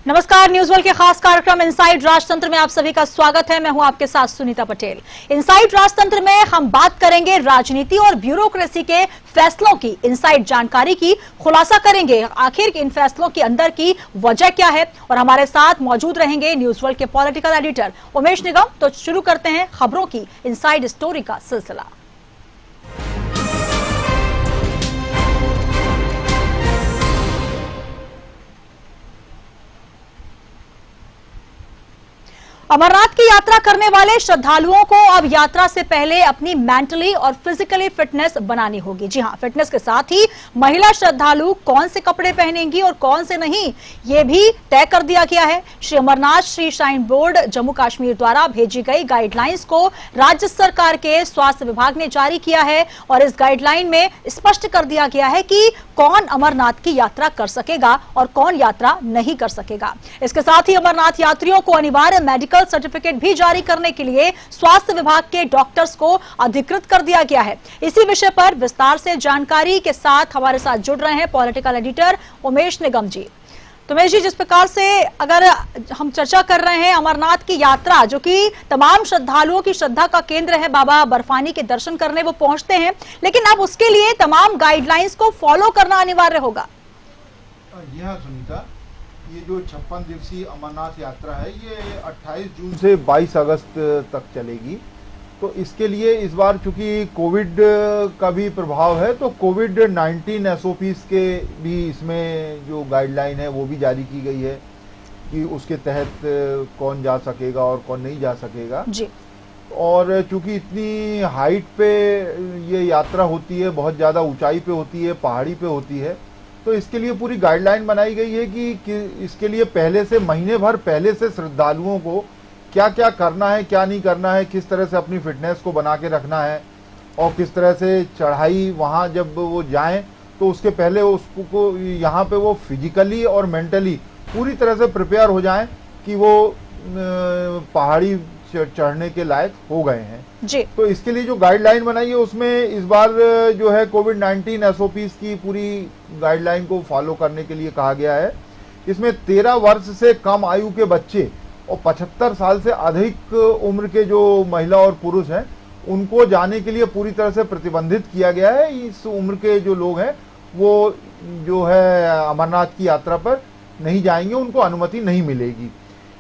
नमस्कार, news world के खास कार्यक्रम इनसाइड राजतंत्र में आप सभी का स्वागत है। मैं हूं आपके साथ सुनीता पटेल। इनसाइड राजतंत्र में हम बात करेंगे राजनीति और ब्यूरोक्रेसी के फैसलों की, इनसाइड जानकारी की खुलासा करेंगे। आखिर इन फैसलों के अंदर की वजह क्या है, और हमारे साथ मौजूद रहेंगे न्यूज वर्ल्ड के पॉलिटिकल एडिटर उमेश निगम। तो शुरू करते हैं खबरों की इनसाइड स्टोरी का सिलसिला। अमरनाथ की यात्रा करने वाले श्रद्धालुओं को अब यात्रा से पहले अपनी मेंटली और फिजिकली फिटनेस बनानी होगी। जी हां, फिटनेस के साथ ही महिला श्रद्धालु कौन से कपड़े पहनेंगी और कौन से नहीं, ये भी तय कर दिया गया है। श्री अमरनाथ श्री श्राइन बोर्ड जम्मू कश्मीर द्वारा भेजी गई गाइडलाइंस को राज्य सरकार के स्वास्थ्य विभाग ने जारी किया है, और इस गाइडलाइन में स्पष्ट कर दिया गया है कि कौन अमरनाथ की यात्रा कर सकेगा और कौन यात्रा नहीं कर सकेगा। इसके साथ ही अमरनाथ यात्रियों को अनिवार्य मेडिकल सर्टिफिकेट भी जारी करने के लिए स्वास्थ्य विभाग के डॉक्टर्स को अधिकृत कर दिया गया है। इसी विषय पर विस्तार से जानकारी के साथ हमारे साथ जुड़ रहे हैं पॉलिटिकल एडिटर उमेश निगम जी। तो उमेश जी, जिस प्रकार से अगर हम चर्चा कर रहे हैं अमरनाथ की यात्रा, जो कि तमाम श्रद्धालुओं की श्रद्धा का केंद्र है, बाबा बर्फानी के दर्शन करने वो पहुंचते हैं, लेकिन अब उसके लिए तमाम गाइडलाइंस को फॉलो करना अनिवार्य होगा। जी हाँ सुनीता, ये जो 56 दिवसीय अमरनाथ यात्रा है ये 28 जून से 22 अगस्त तक चलेगी। तो इसके लिए इस बार चूंकि कोविड का भी प्रभाव है, तो कोविड-19 एसओपीज के भी इसमें जो गाइडलाइन है वो भी जारी की गई है कि उसके तहत कौन जा सकेगा और कौन नहीं जा सकेगा जी। और चूंकि इतनी हाइट पे ये यात्रा होती है, बहुत ज़्यादा ऊंचाई पे होती है, पहाड़ी पे होती है, तो इसके लिए पूरी गाइडलाइन बनाई गई है कि इसके लिए पहले से, महीने भर पहले से श्रद्धालुओं को क्या क्या करना है, क्या नहीं करना है, किस तरह से अपनी फिटनेस को बना के रखना है, और किस तरह से चढ़ाई वहाँ जब वो जाएं तो उसके पहले उसको यहाँ पे वो फिजिकली और मेंटली पूरी तरह से प्रिपेयर हो जाएं कि वो पहाड़ी चढ़ने के लायक हो गए हैं जी। तो इसके लिए जो गाइडलाइन बनाई है उसमें इस बार जो है कोविड-19 एसओपीज की पूरी गाइडलाइन को फॉलो करने के लिए कहा गया है। इसमें 13 वर्ष से कम आयु के बच्चे और 75 साल से अधिक उम्र के जो महिला और पुरुष हैं उनको जाने के लिए पूरी तरह से प्रतिबंधित किया गया है। इस उम्र के जो लोग हैं वो जो है अमरनाथ की यात्रा पर नहीं जाएंगे, उनको अनुमति नहीं मिलेगी।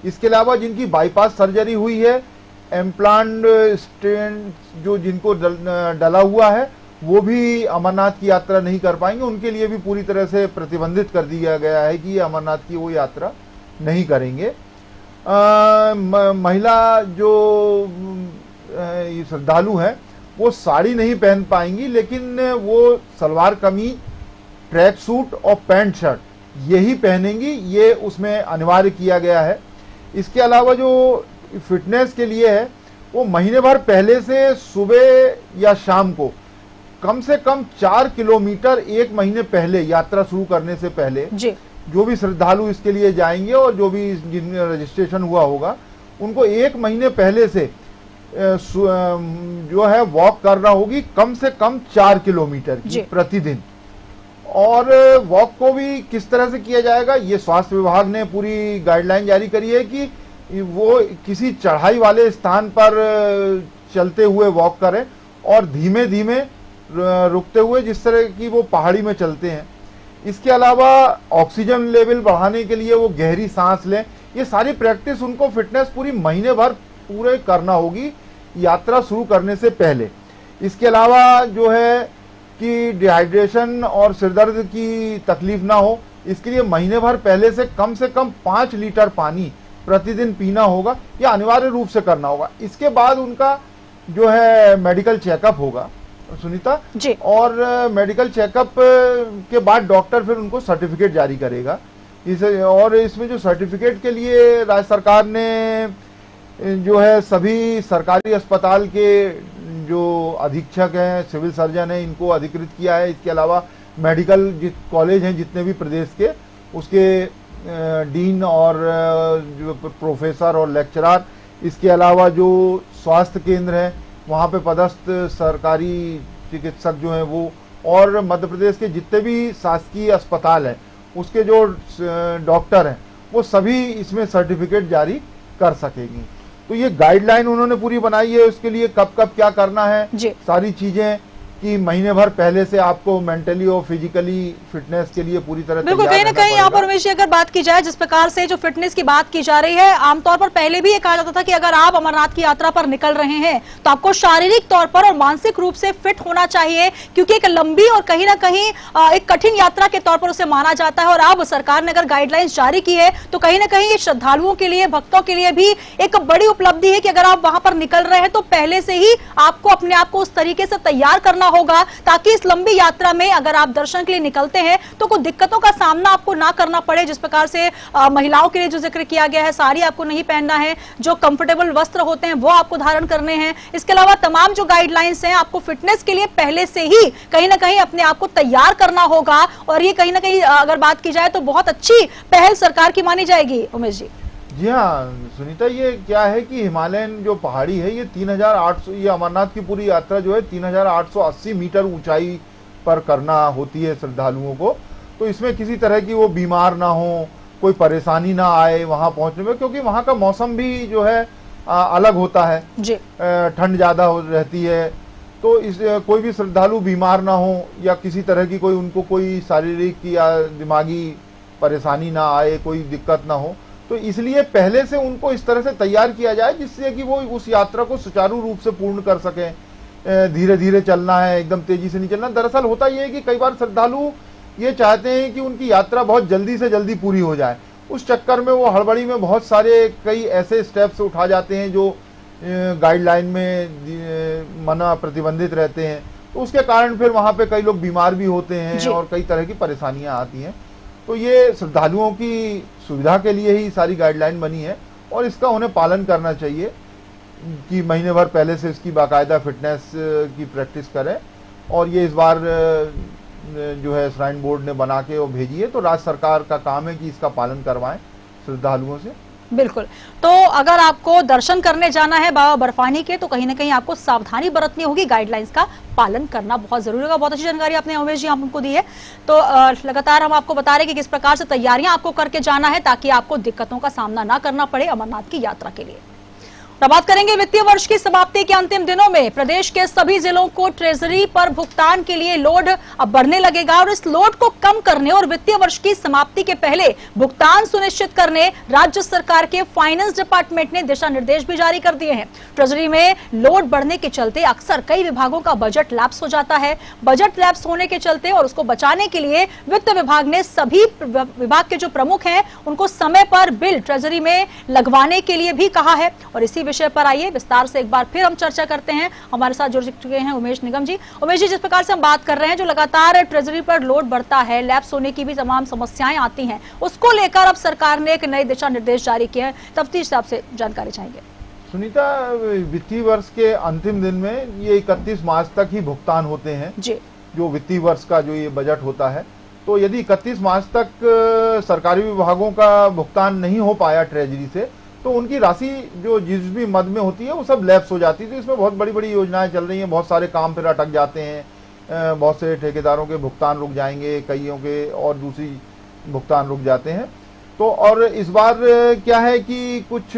इसके अलावा जिनकी बाईपास सर्जरी हुई है, इम्प्लांट स्टेंट जो जिनको डला हुआ है, वो भी अमरनाथ की यात्रा नहीं कर पाएंगे। उनके लिए भी पूरी तरह से प्रतिबंधित कर दिया गया है कि ये अमरनाथ की वो यात्रा नहीं करेंगे। महिला जो श्रद्धालु हैं वो साड़ी नहीं पहन पाएंगी, लेकिन वो सलवार कमीज, ट्रैक सूट और पैंट शर्ट यही पहनेंगी, ये उसमें अनिवार्य किया गया है। इसके अलावा जो फिटनेस के लिए है वो महीने भर पहले से सुबह या शाम को कम से कम 4 किलोमीटर एक महीने पहले, यात्रा शुरू करने से पहले जी। जो भी श्रद्धालु इसके लिए जाएंगे और जो भी जिनका रजिस्ट्रेशन हुआ होगा उनको एक महीने पहले से जो है वॉक करना होगी, कम से कम 4 किलोमीटर की प्रतिदिन। और वॉक को भी किस तरह से किया जाएगा, ये स्वास्थ्य विभाग ने पूरी गाइडलाइन जारी करी है कि वो किसी चढ़ाई वाले स्थान पर चलते हुए वॉक करें और धीमे धीमे रुकते हुए, जिस तरह की वो पहाड़ी में चलते हैं। इसके अलावा ऑक्सीजन लेवल बढ़ाने के लिए वो गहरी सांस लें। ये सारी प्रैक्टिस उनको फिटनेस पूरी महीने भर पूरे करना होगी यात्रा शुरू करने से पहले। इसके अलावा जो है कि डिहाइड्रेशन और सिरदर्द की तकलीफ ना हो, इसके लिए महीने भर पहले से कम 5 लीटर पानी प्रतिदिन पीना होगा, या अनिवार्य रूप से करना होगा। इसके बाद उनका जो है मेडिकल चेकअप होगा सुनीता जी। और मेडिकल चेकअप के बाद डॉक्टर फिर उनको सर्टिफिकेट जारी करेगा। और इसमें जो सर्टिफिकेट के लिए राज्य सरकार ने जो है सभी सरकारी अस्पताल के जो अधीक्षक हैं, सिविल सर्जन हैं, इनको अधिकृत किया है। इसके अलावा मेडिकल कॉलेज हैं जितने भी प्रदेश के, उसके डीन और जो प्रोफेसर और लेक्चरर, इसके अलावा जो स्वास्थ्य केंद्र हैं वहाँ पे पदस्थ सरकारी चिकित्सक जो हैं वो, और मध्य प्रदेश के जितने भी शासकीय अस्पताल हैं उसके जो डॉक्टर हैं वो सभी इसमें सर्टिफिकेट जारी कर सकेंगी। तो ये गाइडलाइन उन्होंने पूरी बनाई है, उसके लिए कब कब क्या करना है, सारी चीजें कि महीने भर पहले से आपको मेंटली और फिजिकली फिटनेस के लिए पूरी तरह बिल्कुल कहीं ना कहीं यहाँ पर उमेश जी अगर बात की जाए जिस प्रकार से जो फिटनेस की बात की जा रही है, आमतौर पर पहले भी ये कहा जाता था कि अगर आप अमरनाथ की यात्रा पर निकल रहे हैं तो आपको शारीरिक तौर पर और मानसिक रूप से फिट होना चाहिए, क्योंकि एक लंबी और कहीं ना कहीं एक कठिन यात्रा के तौर पर उसे माना जाता है। और अब सरकार ने अगर गाइडलाइंस जारी की है तो कहीं ना कहीं ये श्रद्धालुओं के लिए, भक्तों के लिए भी एक बड़ी उपलब्धि है कि अगर आप वहां पर निकल रहे हैं तो पहले से ही आपको अपने आप को उस तरीके से तैयार करना होगा ताकि इस लंबी यात्रा में अगर आप दर्शन के लिए निकलते हैं तो कोई दिक्कतों का सामना आपको ना करना पड़े। जिस प्रकार से महिलाओं के लिए जो जिक्र किया गया है, साड़ी आपको नहीं पहनना है, जो कंफर्टेबल वस्त्र होते हैं वो आपको धारण करने हैं। इसके अलावा तमाम जो गाइडलाइंस हैं, आपको फिटनेस के लिए पहले से ही कहीं ना कहीं अपने आप को तैयार करना होगा। और ये कहीं ना कहीं अगर बात की जाए तो बहुत अच्छी पहल सरकार की मानी जाएगी। उमेश जी। जी हाँ सुनीता, ये क्या है कि हिमालयन जो पहाड़ी है ये 3800, ये अमरनाथ की पूरी यात्रा जो है 3880 मीटर ऊंचाई पर करना होती है श्रद्धालुओं को। तो इसमें किसी तरह की वो बीमार ना हो, कोई परेशानी ना आए वहां पहुंचने में, क्योंकि वहां का मौसम भी जो है अलग होता है, ठंड ज्यादा रहती है। तो इस कोई भी श्रद्धालु बीमार ना हो या किसी तरह की कोई उनको कोई शारीरिक या दिमागी परेशानी ना आए, कोई दिक्कत ना हो, तो इसलिए पहले से उनको इस तरह से तैयार किया जाए जिससे कि वो उस यात्रा को सुचारू रूप से पूर्ण कर सकें। धीरे धीरे चलना है, एकदम तेजी से नहीं चलना। दरअसल होता यह है कि कई बार श्रद्धालु ये चाहते हैं कि उनकी यात्रा बहुत जल्दी से जल्दी पूरी हो जाए, उस चक्कर में वो हड़बड़ी में बहुत सारे कई ऐसे स्टेप्स उठा जाते हैं जो गाइडलाइन में मना प्रतिबंधित रहते हैं। तो उसके कारण फिर वहां पे कई लोग बीमार भी होते हैं और कई तरह की परेशानियां आती हैं। तो ये श्रद्धालुओं की सुविधा के लिए ही सारी गाइडलाइन बनी है और इसका उन्हें पालन करना चाहिए कि महीने भर पहले से इसकी बाकायदा फिटनेस की प्रैक्टिस करें। और ये इस बार जो है श्राइन बोर्ड ने बना के वो भेजी है, तो राज्य सरकार का काम है कि इसका पालन करवाएं श्रद्धालुओं से। बिल्कुल। तो अगर आपको दर्शन करने जाना है बाबा बर्फानी के तो कहीं ना कहीं आपको सावधानी बरतनी होगी, गाइडलाइंस का पालन करना बहुत जरूरी होगा। बहुत अच्छी जानकारी आपने उमेश जी हमको दी है। तो लगातार हम आपको बता रहे हैं कि किस प्रकार से तैयारियां आपको करके जाना है ताकि आपको दिक्कतों का सामना ना करना पड़े अमरनाथ की यात्रा के लिए। बात करेंगे वित्तीय वर्ष की समाप्ति के अंतिम दिनों में प्रदेश के सभी जिलों को ट्रेजरी पर भुगतान के लिए लोड अब बढ़ने लगेगा और इस लोड को कम करने और वित्तीय वर्ष की समाप्ति के पहले भुगतान सुनिश्चित करने राज्य सरकार के फाइनेंस डिपार्टमेंट ने दिशा निर्देश भी जारी कर दिए हैं। ट्रेजरी में लोड बढ़ने के चलते अक्सर कई विभागों का बजट लैप्स हो जाता है। बजट लैप्स होने के चलते और उसको बचाने के लिए वित्त विभाग ने सभी विभाग के जो प्रमुख हैं उनको समय पर बिल ट्रेजरी में लगवाने के लिए भी कहा है। और इसी विषय पर आइए विस्तार से एक बार फिर हम चर्चा करते हैं। हमारे साथ जुड़ चुके हैं उमेश निगम जी। उमेश जी, जिस प्रकार से हम बात कर रहे हैं, जो लगातार ट्रेजरी पर लोड बढ़ता है, लैप्स होने की भी तमाम समस्याएं आती हैं, उसको लेकर अब सरकार ने एक नए दिशा निर्देश जारी किए हैं। तफ्तीश से आपसे जानकारी चाहेंगे। सुनीता, वित्तीय वर्ष के अंतिम दिन में ये 31 मार्च तक ही भुगतान होते हैं जी, जो वित्तीय वर्ष का जो ये बजट होता है। तो यदि 31 मार्च तक सरकारी विभागों का भुगतान नहीं हो पाया ट्रेजरी से, तो उनकी राशि जो जिस भी मद में होती है वो सब लैप्स हो जाती है। तो इसमें बहुत बड़ी बड़ी योजनाएं चल रही हैं, बहुत सारे काम फिर अटक जाते हैं, बहुत से ठेकेदारों के भुगतान रुक जाएंगे, कईयों के और दूसरी भुगतान रुक जाते हैं। तो और इस बार क्या है कि कुछ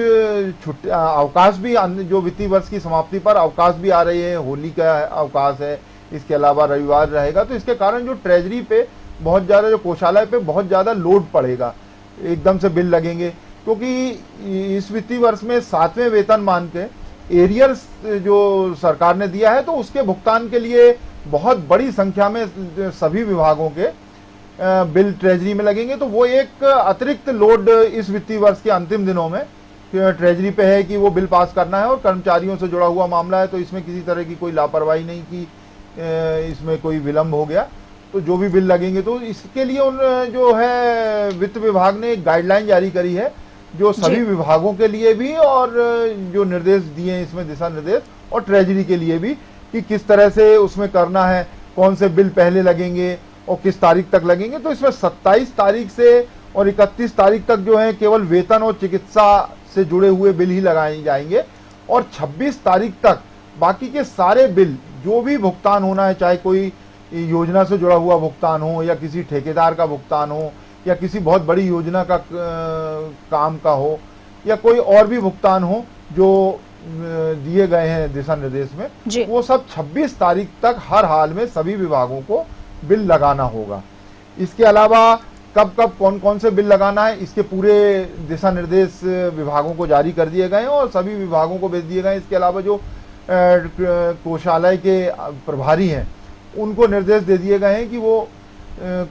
अवकाश भी, जो वित्तीय वर्ष की समाप्ति पर अवकाश भी आ रहे हैं, होली का अवकाश है, इसके अलावा रविवार रहेगा। तो इसके कारण जो ट्रेजरी पे बहुत ज्यादा, जो कोषालय पे बहुत ज्यादा लोड पड़ेगा, एकदम से बिल लगेंगे। क्योंकि इस वित्तीय वर्ष में 7वें वेतनमान के एरियर्स जो सरकार ने दिया है, तो उसके भुगतान के लिए बहुत बड़ी संख्या में सभी विभागों के बिल ट्रेजरी में लगेंगे। तो वो एक अतिरिक्त लोड इस वित्तीय वर्ष के अंतिम दिनों में ट्रेजरी पे है कि वो बिल पास करना है। और कर्मचारियों से जुड़ा हुआ मामला है, तो इसमें किसी तरह की कोई लापरवाही नहीं की इसमें कोई विलंब हो गया। तो जो भी बिल लगेंगे, तो इसके लिए उन जो है वित्त विभाग ने एक गाइडलाइन जारी करी है, जो सभी विभागों के लिए भी और जो निर्देश दिए हैं इसमें दिशा निर्देश, और ट्रेजरी के लिए भी कि किस तरह से उसमें करना है, कौन से बिल पहले लगेंगे और किस तारीख तक लगेंगे। तो इसमें 27 तारीख से और 31 तारीख तक जो है केवल वेतन और चिकित्सा से जुड़े हुए बिल ही लगाए जाएंगे, और 26 तारीख तक बाकी के सारे बिल जो भी भुगतान होना है, चाहे कोई योजना से जुड़ा हुआ भुगतान हो या किसी ठेकेदार का भुगतान हो या किसी बहुत बड़ी योजना का काम का हो या कोई और भी भुगतान हो जो दिए गए हैं दिशा निर्देश में, वो सब 26 तारीख तक हर हाल में सभी विभागों को बिल लगाना होगा। इसके अलावा कब कब कौन कौन से बिल लगाना है, इसके पूरे दिशा निर्देश विभागों को जारी कर दिए गए हैं और सभी विभागों को भेज दिए गए हैं। इसके अलावा जो कोषालय के प्रभारी हैं उनको निर्देश दे दिए गए हैं कि वो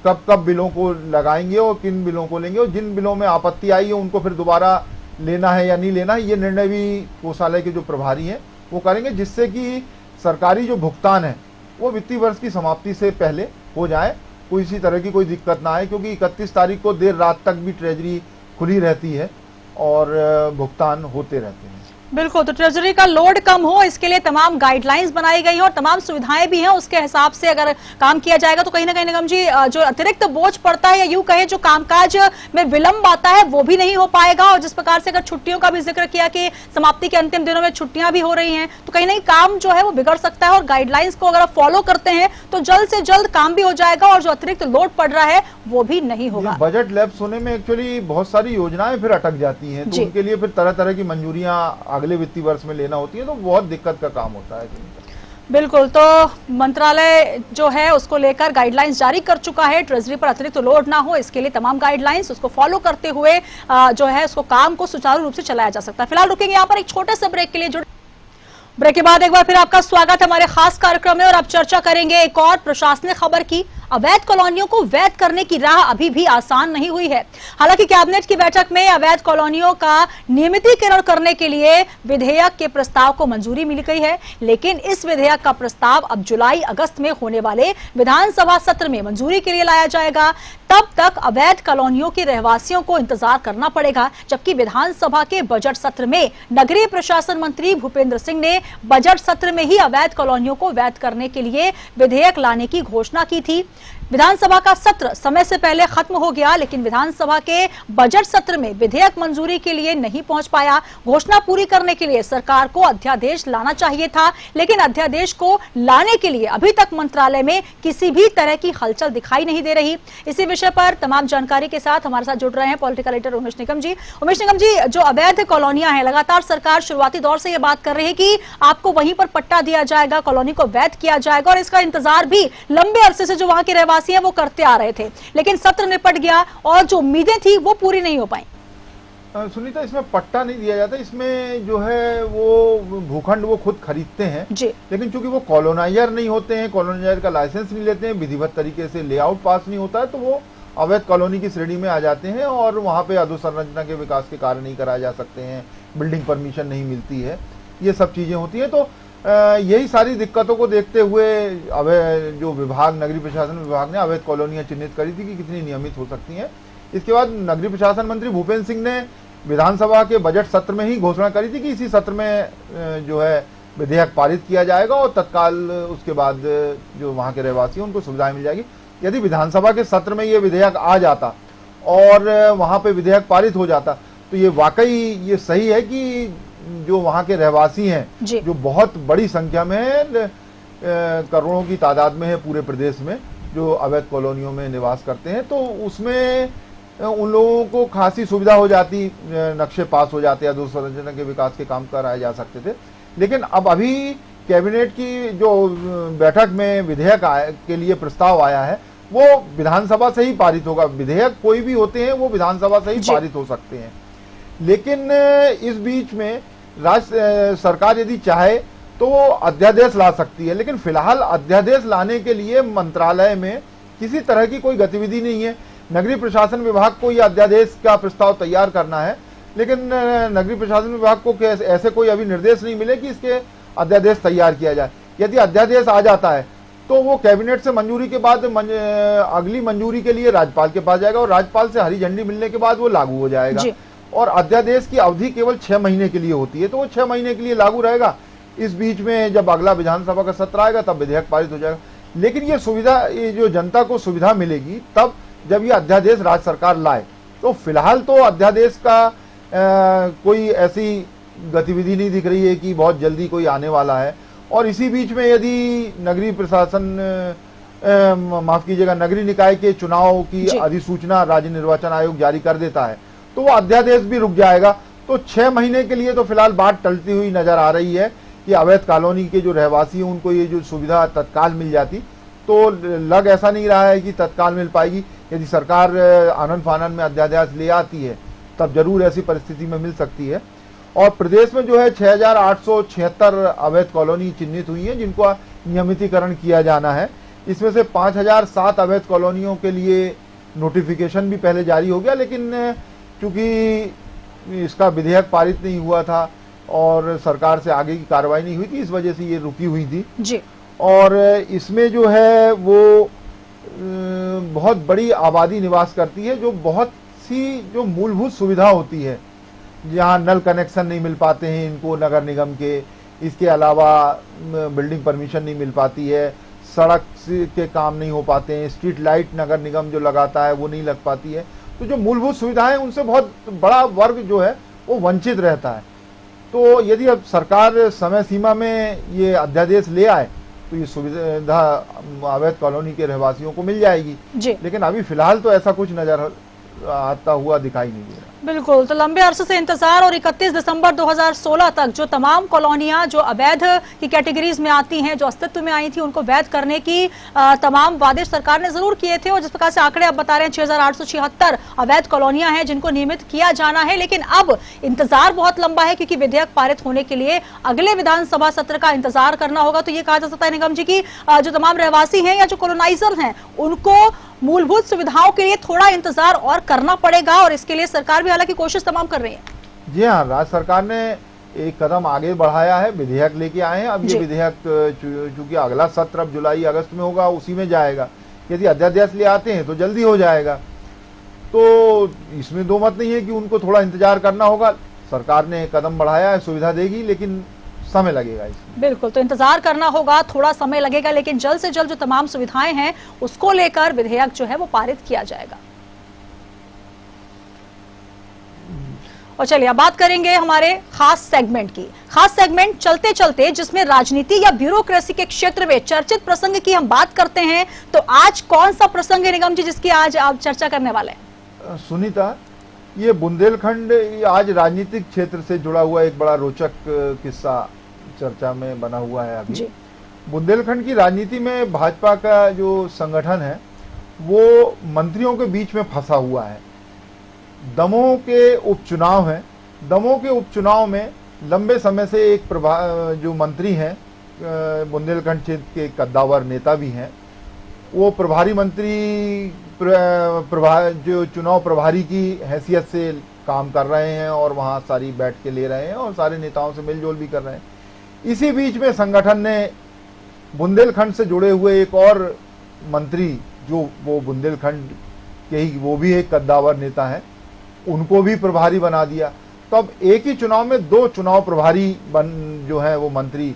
कब कब बिलों को लगाएंगे और किन बिलों को लेंगे, और जिन बिलों में आपत्ति आई है उनको फिर दोबारा लेना है या नहीं लेना है, ये निर्णय भी कोषालय के जो प्रभारी हैं वो करेंगे, जिससे कि सरकारी जो भुगतान है वो वित्तीय वर्ष की समाप्ति से पहले हो जाए, कोई इसी तरह की कोई दिक्कत ना आए, क्योंकि 31 तारीख को देर रात तक भी ट्रेजरी खुली रहती है और भुगतान होते रहते हैं। बिल्कुल, तो ट्रेजरी का लोड कम हो इसके लिए तमाम गाइडलाइंस बनाई गई हैं और तमाम सुविधाएं भी हैं, उसके हिसाब से अगर काम किया जाएगा तो कहीं ना कहीं निगम जी जो अतिरिक्त बोझ पड़ता है या यूं कहे जो कामकाज में विलंब आता है वो भी नहीं हो पाएगा। और जिस प्रकार से अगर छुट्टियों का भी जिक्र किया कि समाप्ति के अंतिम दिनों में छुट्टियां भी हो रही हैं, तो कहीं ना कहीं काम जो है वो बिगड़ सकता है। और गाइडलाइंस को अगर आप फॉलो करते हैं तो जल्द से जल्द काम भी हो जाएगा और जो अतिरिक्त लोड पड़ रहा है वो भी नहीं होगा। बजट लैप्स होने में एक्चुअली बहुत सारी योजनाएं फिर अटक जाती हैं, तो उनके लिए फिर तरह तरह की मंजूरियां अगले वित्तीय वर्ष में लेना होती है, तो बहुत दिक्कत का काम होता है। बिल्कुल, तो मंत्रालय जो है उसको लेकर गाइडलाइंस जारी कर चुका है, ट्रेजरी पर अतिरिक्त लोड ना हो इसके लिए तमाम गाइडलाइंस उसको फॉलो करते हुए जो है उसको काम को सुचारू रूप से चलाया जा सकता है। फिलहाल रुकेंगे यहाँ पर एक छोटे से ब्रेक के लिए। ब्रेक के बाद एक बार फिर आपका स्वागत हमारे खास कार्यक्रम में और अब चर्चा करेंगे एक और प्रशासनिक खबर की। अवैध कॉलोनियों को वैध करने की राह अभी भी आसान नहीं हुई है। हालांकि कैबिनेट की बैठक में अवैध कॉलोनियों का नियमितीकरण करने के लिए विधेयक के प्रस्ताव को मंजूरी मिल गई है, लेकिन इस विधेयक का प्रस्ताव अब जुलाई अगस्त में होने वाले विधानसभा सत्र में मंजूरी के लिए लाया जाएगा। तब तक अवैध कॉलोनियों के रहवासियों को इंतजार करना पड़ेगा, जबकि विधानसभा के बजट सत्र में नगरीय प्रशासन मंत्री भूपेंद्र सिंह ने बजट सत्र में ही अवैध कॉलोनियों को वैध करने के लिए विधेयक लाने की घोषणा की थी। विधानसभा का सत्र समय से पहले खत्म हो गया, लेकिन विधानसभा के बजट सत्र में विधेयक मंजूरी के लिए नहीं पहुंच पाया। घोषणा पूरी करने के लिए सरकार को अध्यादेश लाना चाहिए था, लेकिन अध्यादेश को लाने के लिए अभी तक मंत्रालय में किसी भी तरह की हलचल दिखाई नहीं दे रही। इसी विषय पर तमाम जानकारी के साथ हमारे साथ जुड़ रहे हैं पॉलिटिकल एडिटर उमेश निगम जी। उमेश निगम जी, जो अवैध कॉलोनियां हैं, लगातार सरकार शुरुआती दौर से यह बात कर रही है कि आपको वहीं पर पट्टा दिया जाएगा, कॉलोनी को वैध किया जाएगा, और इसका इंतजार भी लंबे अरसे से जो वहां के रहवासी है वो करते आ रहे थे, लेकिन सत्र निपट गया और जो उम्मीदें थी वो पूरी नहीं हो पाई। सुनीता, इसमें पट्टा नहीं दिया जाता, इसमें जो है वो भूखंड वो खुद खरीदते हैं जी। लेकिन चूंकि वो कॉलोनाइजर नहीं होते हैं, कॉलोनाइजर का लाइसेंस नहीं लेते हैं, विधिवत तरीके से लेआउट पास नहीं होता है, तो वो अवैध कॉलोनी की श्रेणी में आ जाते हैं और वहां पे अधोसंरचना के विकास के कार्य नहीं कराए जा सकते हैं, बिल्डिंग परमिशन नहीं मिलती है, ये सब चीजें होती है। तो यही सारी दिक्कतों को देखते हुए जो विभाग, नगरीय प्रशासन विभाग ने अवैध कॉलोनियां चिन्हित करी थी कि कितनी नियमित हो सकती हैं। इसके बाद नगरीय प्रशासन मंत्री भूपेंद्र सिंह ने विधानसभा के बजट सत्र में ही घोषणा करी थी कि इसी सत्र में जो है विधेयक पारित किया जाएगा और तत्काल उसके बाद जो वहां के रहवासी उनको सुविधाएं मिल जाएगी। यदि विधानसभा के सत्र में ये विधेयक आ जाता और वहां पे विधेयक पारित हो जाता तो ये वाकई ये सही है कि जो वहां के रहवासी हैं, जो बहुत बड़ी संख्या में करोड़ों की तादाद में है पूरे प्रदेश में, जो अवैध कॉलोनियों में निवास करते हैं, तो उसमें उन लोगों को खासी सुविधा हो जाती, नक्शे पास हो जाते, अधोसंरचना के विकास के काम कराए जा सकते थे। लेकिन अब अभी कैबिनेट की जो बैठक में विधेयक के लिए प्रस्ताव आया है वो विधानसभा से ही पारित होगा। विधेयक कोई भी होते हैं वो विधानसभा से ही पारित हो सकते हैं, लेकिन इस बीच में राज्य सरकार यदि चाहे तो वो अध्यादेश ला सकती है। लेकिन फिलहाल अध्यादेश लाने के लिए मंत्रालय में किसी तरह की कोई गतिविधि नहीं है। नगरीय प्रशासन विभाग को यह अध्यादेश का प्रस्ताव तैयार करना है, लेकिन नगरीय प्रशासन विभाग को ऐसे कोई अभी निर्देश नहीं मिले कि इसके अध्यादेश तैयार किया जाए। यदि अध्यादेश आ जाता है तो वो कैबिनेट से मंजूरी के बाद अगली मंजूरी के लिए राज्यपाल के पास जाएगा और राज्यपाल से हरी झंडी मिलने के बाद वो लागू हो जाएगा। और अध्यादेश की अवधि केवल 6 महीने के लिए होती है, तो वो 6 महीने के लिए लागू रहेगा। इस बीच में जब अगला विधानसभा का सत्र आएगा तब विधेयक पारित हो जाएगा। लेकिन ये सुविधा, ये जो जनता को सुविधा मिलेगी तब जब ये अध्यादेश राज्य सरकार लाए। तो फिलहाल तो अध्यादेश का कोई ऐसी गतिविधि नहीं दिख रही है कि बहुत जल्दी कोई आने वाला है। और इसी बीच में यदि नगरीय प्रशासन माफ कीजिएगा, नगरीय निकाय के चुनाव की अधिसूचना राज्य निर्वाचन आयोग जारी कर देता है तो वो अध्यादेश भी रुक जाएगा। तो 6 महीने के लिए तो फिलहाल बात टलती हुई नजर आ रही है कि अवैध कॉलोनी के जो रहवासी हैं उनको ये जो सुविधा तत्काल मिल जाती, तो लग ऐसा नहीं रहा है कि तत्काल मिल पाएगी। यदि सरकार आनन फानन में अध्यादेश ले आती है तब जरूर ऐसी परिस्थिति में मिल सकती है। और प्रदेश में जो है 6876 अवैध कॉलोनी चिन्हित हुई है जिनको नियमितीकरण किया जाना है। इसमें से 5007 अवैध कॉलोनियों के लिए नोटिफिकेशन भी पहले जारी हो गया, लेकिन चूंकि इसका विधेयक पारित नहीं हुआ था और सरकार से आगे की कार्रवाई नहीं हुई थी, इस वजह से ये रुकी हुई थी जी। और इसमें जो है वो बहुत बड़ी आबादी निवास करती है, जो बहुत सी जो मूलभूत सुविधा होती है, जहाँ नल कनेक्शन नहीं मिल पाते हैं इनको नगर निगम के, इसके अलावा बिल्डिंग परमिशन नहीं मिल पाती है, सड़क के काम नहीं हो पाते हैं, स्ट्रीट लाइट नगर निगम जो लगाता है वो नहीं लग पाती है। तो जो मूलभूत सुविधाएं उनसे बहुत बड़ा वर्ग जो है वो वंचित रहता है। तो यदि अब सरकार समय सीमा में ये अध्यादेश ले आए तो ये सुविधा अवैध कॉलोनी के रहवासियों को मिल जाएगी, लेकिन अभी फिलहाल तो ऐसा कुछ नजर आता हुआ दिखाई नहीं दे रहा। बिल्कुल, तो लंबे अरसे से इंतजार और 31 दिसंबर 2016 तक जो तमाम कॉलोनियां जो अवैध की कैटेगरीज में आती हैं, जो अस्तित्व में आई थी, उनको वैध करने की तमाम वादे सरकार ने जरूर किए थे। और जिस प्रकार से आंकड़े अब बता रहे हैं 6876 अवैध कॉलोनियां हैं जिनको नियमित किया जाना है, लेकिन अब इंतजार बहुत लंबा है क्योंकि विधेयक पारित होने के लिए अगले विधानसभा सत्र का इंतजार करना होगा। तो ये कहा जा सकता है निगम जी की जो तमाम रहवासी हैं या जो कॉलोनाइजर हैं उनको मूलभूत सुविधाओं के लिए थोड़ा इंतजार और करना पड़ेगा और इसके लिए सरकार भी हालांकि कोशिश तमाम कर रही है। जी हाँ, राज्य सरकार ने एक कदम आगे बढ़ाया है, विधेयक लेके आए हैं। अब ये विधेयक चूंकि अगला सत्र अब जुलाई अगस्त में होगा, उसी में जाएगा। यदि अध्यादेश ले आते हैं तो जल्दी हो जाएगा। तो इसमें दो मत नहीं है कि उनको थोड़ा इंतजार करना होगा। सरकार ने कदम बढ़ाया है, सुविधा देगी, लेकिन समय लगेगा इसमें। बिल्कुल, तो इंतजार करना होगा, थोड़ा समय लगेगा, लेकिन जल्द से जल्द जो तमाम सुविधाएं हैं उसको लेकर विधेयक जो है वो पारित किया जाएगा। और चलिए अब बात करेंगे हमारे खास सेगमेंट की। खास सेगमेंट चलते चलते जिसमें राजनीति या ब्यूरोक्रेसी के क्षेत्र में चर्चित प्रसंग की हम बात करते हैं, तो आज कौन सा प्रसंग है निगम जी जिसकी आज आप चर्चा करने वाले हैं? सुनीता, ये बुंदेलखंड आज राजनीतिक क्षेत्र से जुड़ा हुआ एक बड़ा रोचक किस्सा चर्चा में बना हुआ है अभी। बुंदेलखंड की राजनीति में भाजपा का जो संगठन है वो मंत्रियों के बीच में फंसा हुआ है। दमोह के उपचुनाव हैं, दमोह के उपचुनाव में लंबे समय से एक जो मंत्री हैं बुंदेलखंड क्षेत्र के कद्दावर नेता भी हैं, वो प्रभारी मंत्री जो चुनाव प्रभारी की हैसियत से काम कर रहे हैं और वहां सारी बैठ के ले रहे हैं और सारे नेताओं से मिलजोल भी कर रहे हैं। इसी बीच में संगठन ने बुंदेलखंड से जुड़े हुए एक और मंत्री जो वो बुंदेलखंड के ही वो भी एक कद्दावर नेता है, उनको भी प्रभारी बना दिया। तो अब एक ही चुनाव में 2 चुनाव प्रभारी जो है वो मंत्री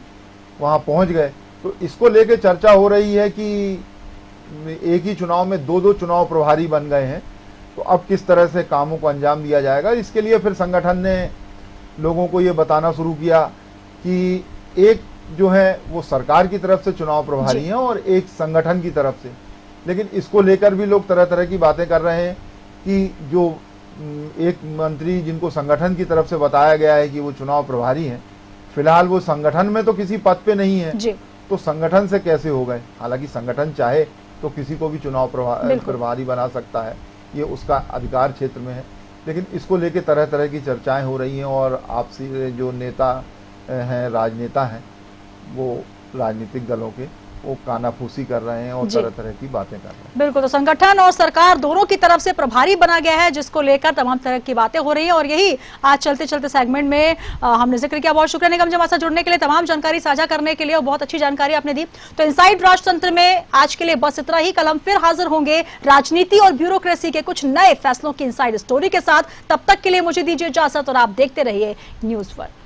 वहां पहुंच गए। तो इसको लेके चर्चा हो रही है कि एक ही चुनाव में 2-2 चुनाव प्रभारी बन गए हैं, तो अब किस तरह से कामों को अंजाम दिया जाएगा। इसके लिए फिर संगठन ने लोगों को ये बताना शुरू किया कि एक जो है वो सरकार की तरफ से चुनाव प्रभारी हैं और एक संगठन की तरफ से। लेकिन इसको लेकर भी लोग तरह तरह की बातें कर रहे हैं कि जो एक मंत्री जिनको संगठन की तरफ से बताया गया है कि वो चुनाव प्रभारी हैं, फिलहाल वो संगठन में तो किसी पद पे नहीं है, तो संगठन से कैसे हो गए। हालांकि संगठन चाहे तो किसी को भी चुनाव प्रभारी बना सकता है, ये उसका अधिकार क्षेत्र में है। लेकिन इसको लेके तरह तरह की चर्चाएं हो रही हैं और आपसी जो नेता हैं, राजनेता हैं, वो राजनीतिक दलों के वो कानाफूसी कर रहे हैं और तरह तरह की बातें कर रहे हैं। बिल्कुल, तो संगठन और सरकार दोनों की तरफ से प्रभारी बना गया है, जिसको लेकर तमाम तरह की बातें हो रही हैं। और यही आज चलते चलते सेगमेंट में हमने जिक्र किया। बहुत शुक्रिया निगम जी हमारे साथ जुड़ने के लिए, तमाम जानकारी साझा करने के लिए, और बहुत अच्छी जानकारी आपने दी। तो इनसाइड राजतंत्र में आज के लिए बस इतना ही। कल हम फिर हाजिर होंगे राजनीति और ब्यूरोक्रेसी के कुछ नए फैसलों की इनसाइड स्टोरी के साथ। तब तक के लिए मुझे दीजिए इजाजत और आप देखते रहिए न्यूज़ वर्ल्ड।